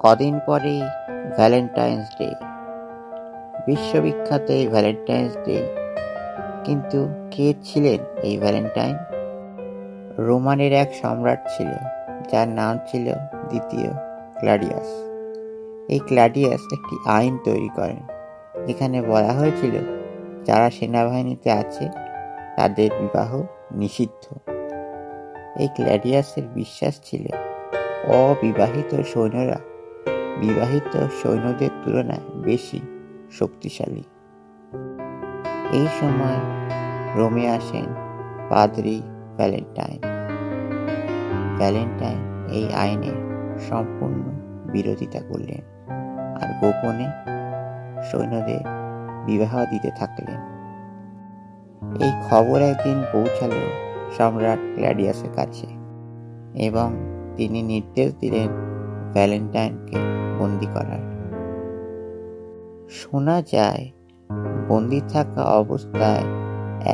কদিন পরেই Valentine's day, বিশ্ববিখ্যাত এই ভ্যালেন্টাইন্স ডে। কিন্তু কে ছিলেন এই ভ্যালেন্টাইন? রোমানের এক সম্রাট ছিল, যার নাম ছিল দ্বিতীয় ক্লাডিয়াস। এই ক্লাডিয়াস একটি আইন তৈরি করেন, যেখানে বলা হয়েছিল যারা সেনাবাহিনীতে আছে তাদের বিবাহ নিষিদ্ধ। এই ক্লাডিয়াসের বিশ্বাস ছিল অবিবাহিত সৈন্যরা বিবাহিত সৈন্যদের তুলনায় বেশি শক্তিশালী। এই সময় রোমে আসেন পাদ্রী ভ্যালেন্টাইন। ভ্যালেন্টাইন এই আইনের সম্পূর্ণ বিরোধিতা করলেন আর গোপনে সৈন্যদের বিবাহ দিতে থাকলেন। এই খবর একদিন পৌঁছালো সম্রাট ক্লাডিয়াসের কাছে এবং তিনি নির্দেশ দিলেন ভ্যালেন্টাইনকে বন্দী করার। শোনা যায় বন্দী থাকা অবস্থায়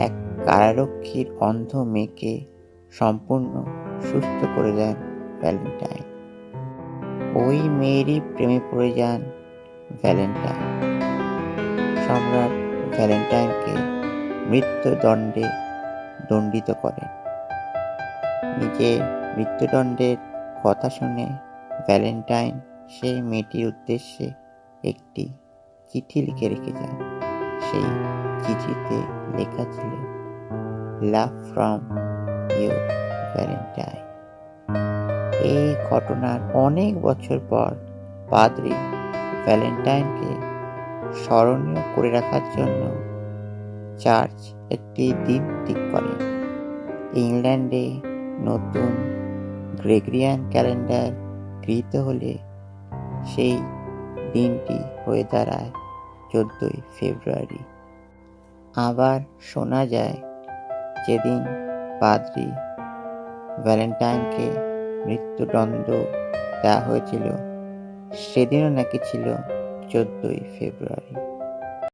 এক কারারক্ষীর অন্ধ মেয়েকে সম্পূর্ণ সুস্থ করে দেন ভ্যালেন্টাইন। ওই মেয়েরই প্রেমে পড়ে যান ভ্যালেন্টাইন। সম্রাট ভ্যালেন্টাইনকে মৃত্যুদণ্ডে দণ্ডিত করেন। নিজের মৃত্যুদণ্ডের কথা শুনে ভ্যালেন্টাইন সেই মেয়েটির উদ্দেশ্যে একটি চিঠি লিখে রেখে যান। সেই চিঠিতে লেখা ছিল, লাভ ফ্রম ইউ ভ্যালেন্টাইন। এই ঘটনার অনেক বছর পর পাদ্রী ভ্যালেন্টাইনকে স্মরণীয় করে রাখার জন্য চার্চ একটি দিন ঠিক করে। ইংল্যান্ডে নতুন গ্রেগরিয়ান ক্যালেন্ডার গৃহীত হলে সেই দিনটি হয়ে দাঁড়ায় 14 ফেব্রুয়ারি। আবার শোনা যায় যেদিন পাদ্রী ভ্যালেন্টাইনকে মৃত্যুদণ্ড দেওয়া হয়েছিল সেদিনও নাকি ছিল 14 ফেব্রুয়ারি।